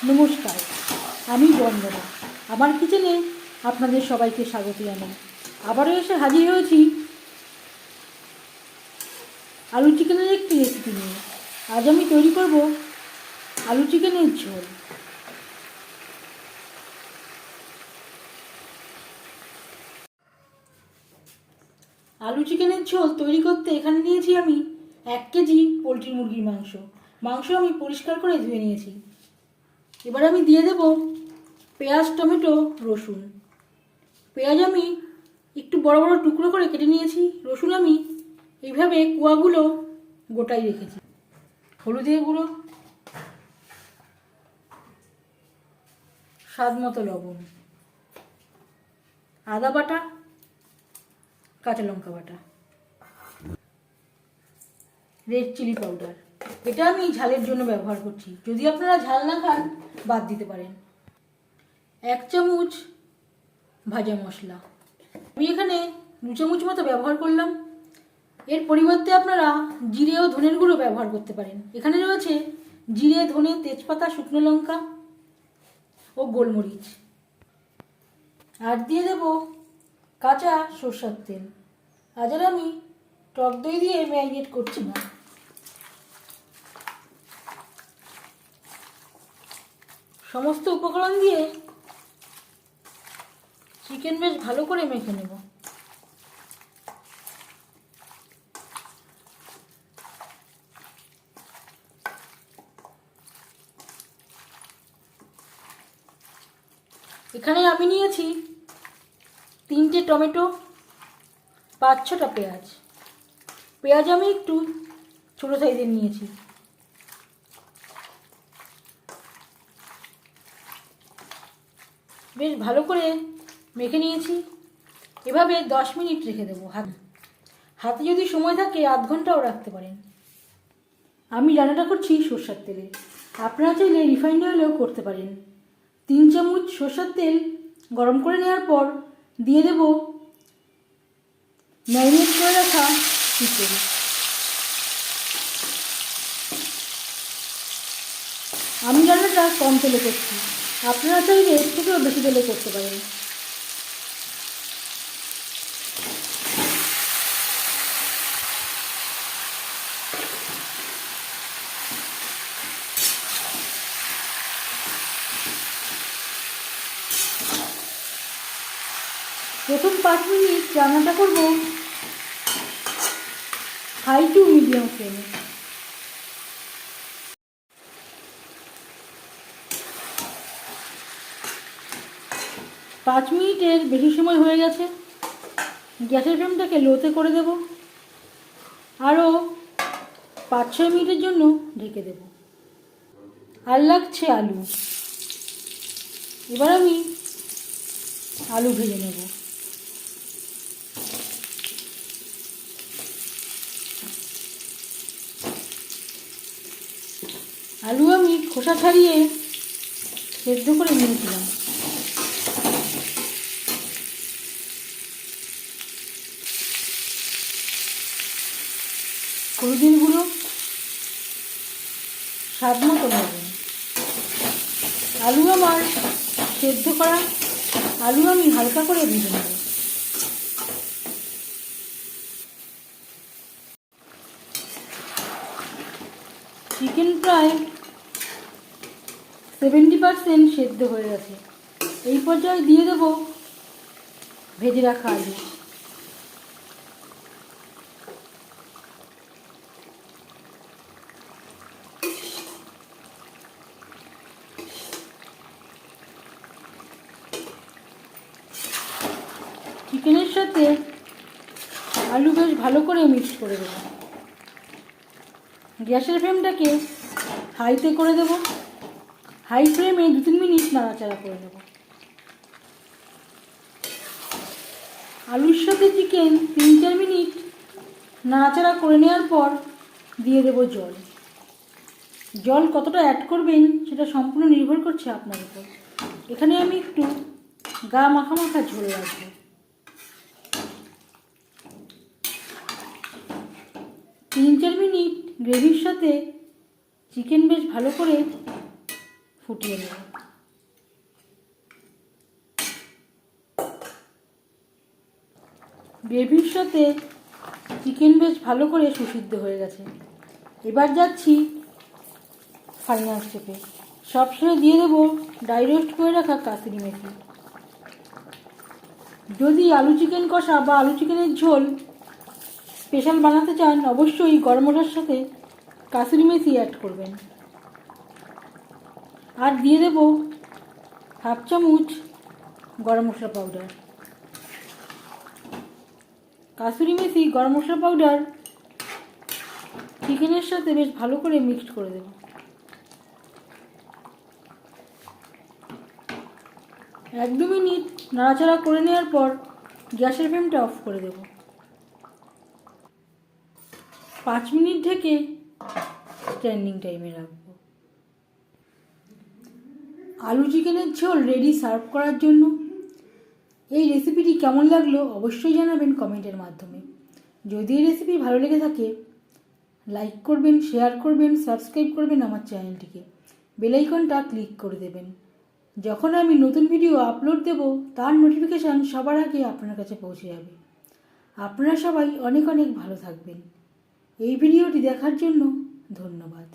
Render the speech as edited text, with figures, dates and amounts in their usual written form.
নমস্কার, আমি বন্দনা। আমার কিচেনে আপনাদের সবাইকে স্বাগত জানাই। আবারও এসে হাজির হয়েছি আলু চিকেনের একটি রেসিপি নিয়ে। আজ আমি তৈরি করব আলু চিকেনের ঝোল। আলু চিকেনের ঝোল তৈরি করতে এখানে নিয়েছি আমি 1 কেজি পোলট্রি মুরগির মাংস আমি পরিষ্কার করে ধুয়ে নিয়েছি। এবার আমি দিয়ে দেব পেঁয়াজ, টমেটো, রসুন। পেঁয়াজ আমি একটু বড় বড় টুকরো করে কেটে নিয়েছি। রসুন আমি এইভাবে কোয়াগুলো গোটাই রেখেছি। হলুদের গুঁড়ো, স্বাদ মতো লবণ, আদা বাটা, কাঁচা লঙ্কা বাটা, রেড চিলি পাউডার। এটা আমি ঝালের জন্য ব্যবহার করছি, যদি আপনারা ঝাল না খান বাদ দিতে পারেন। 1 চামচ ভাজা মশলা, আমি এখানে 2 চামচ মতো ব্যবহার করলাম। এর পরিবর্তে আপনারা জিরে ও ধনের গুঁড়ো ব্যবহার করতে পারেন। এখানে রয়েছে জিরে, ধনে, তেজপাতা, শুকনো লঙ্কা ও গোলমরিচ। আর দিয়ে দেব কাঁচা সরষের তেল। আজ আর আমি টক দই দিয়ে ম্যারিনেট করছি না। সমস্ত উপকরণ দিয়ে চিকেন বেশ ভালো করে মেখে নেব। এখানে আমি নিয়েছি 3টে টমেটো, 5-6টা পেঁয়াজ আমি একটু ছোটো সাইজের নিয়েছি। বেশ ভালো করে মেখে নিয়েছি। এভাবে 10 মিনিট রেখে দেবো। হাতে যদি সময় থাকে আধ ঘন্টাও রাখতে পারেন। আমি রান্নাটা করছি সরষের তেলে, আপনারা চাইলে রিফাইন্ড অয়েলেও করতে পারেন। 3 চামচ সরষের তেল গরম করে নেওয়ার পর দিয়ে দেব ম্যারিনেট করে রাখা চিকেন। আমি রান্নাটা কম তেলে করছি, আপনারা চাইলে এর থেকেও বেশি তেলে করতে পারেন। প্রথম 5 মিনিট রান্নাটা করব হাই টু মিডিয়াম ফ্লেমে। পাঁচ মিনিটের বেশি সময় হয়ে গেছে। গ্যাসের ফ্লেমটাকে লোতে করে দেব। আরও 5-6 মিনিটের জন্য ঢেকে দেব। আর লাগছে আলু। এবার আমি আলু ভেজে নেব। আলু আমি খোসা ছাড়িয়ে সেদ্ধ করে নিয়েছিলাম। হলুদের গুঁড়ো, স্বাদ মতো লবণ। আলু আমার সেদ্ধ করা, আলু আমি হালকা করে ভেজে নেব। চিকেন প্রায় 70% সেদ্ধ হয়ে গেছে। এই পর্যায়ে দিয়ে দেব ভেজে রাখা আলু। চিকেনের সাথে আলু বেশ ভালো করে মিক্স করে দেব। গ্যাসের ফ্লেমটাকে হাইতে করে দেব। হাই ফ্লেমে 2-3 মিনিট নাড়াচাড়া করে দেব। আলুর সাথে চিকেন 3-4 মিনিট নাড়াচাড়া করে নেওয়ার পর দিয়ে দেব জল। জল কতটা অ্যাড করবেন সেটা সম্পূর্ণ নির্ভর করছে আপনার উপর। এখানে আমি একটু গা মাখা মাখা ঝোল রাখবো। 3-4 মিনিট গ্রেভির সাথে চিকেন বেশ ভালো করে ফুটিয়ে নেব। গ্রেভির সাথে চিকেন বেশ ভালো করে সুসিদ্ধ হয়ে গেছে। এবার যাচ্ছি ফাইনাল স্টেপে। সবশেষে দিয়ে দেবো ড্রাই রোস্ট করে রাখা কাসুরি মেথি। যদি আলু চিকেন কষা বা আলু চিকেনের ঝোল স্পেশাল বানাতে চান, অবশ্যই গরম মশলার সাথে কাসুরি মেথি অ্যাড করবেন। আর দিয়ে দেবো 1/2 চামচ গরম মশলা পাউডার। কাসুরি মেথি গরম মশলা পাউডার চিকেনের সাথে বেশ ভালো করে মিক্সড করে দেব। 1-2 মিনিট নাড়াচাড়া করে নেওয়ার পর গ্যাসের ফ্লেমটা অফ করে দেব। 5 মিনিট ঢেকে স্ট্যান্ডিং টাইমে রাখবো। আলু চিকেনের ঝোল রেডি সার্ভ করার জন্য। এই রেসিপিটি কেমন লাগলো অবশ্যই জানাবেন কমেন্টের মাধ্যমে। যদি এই রেসিপি ভালো লেগে থাকে লাইক করবেন, শেয়ার করবেন, সাবস্ক্রাইব করবেন আমার চ্যানেলটিকে, বেল আইকনটা ক্লিক করে দেবেন। যখন আমি নতুন ভিডিও আপলোড দেব তার নোটিফিকেশান সবার আগে আপনার কাছে পৌঁছে যাবে। আপনারা সবাই অনেক অনেক ভালো থাকবেন। এই ভিডিওটি দেখার জন্য ধন্যবাদ।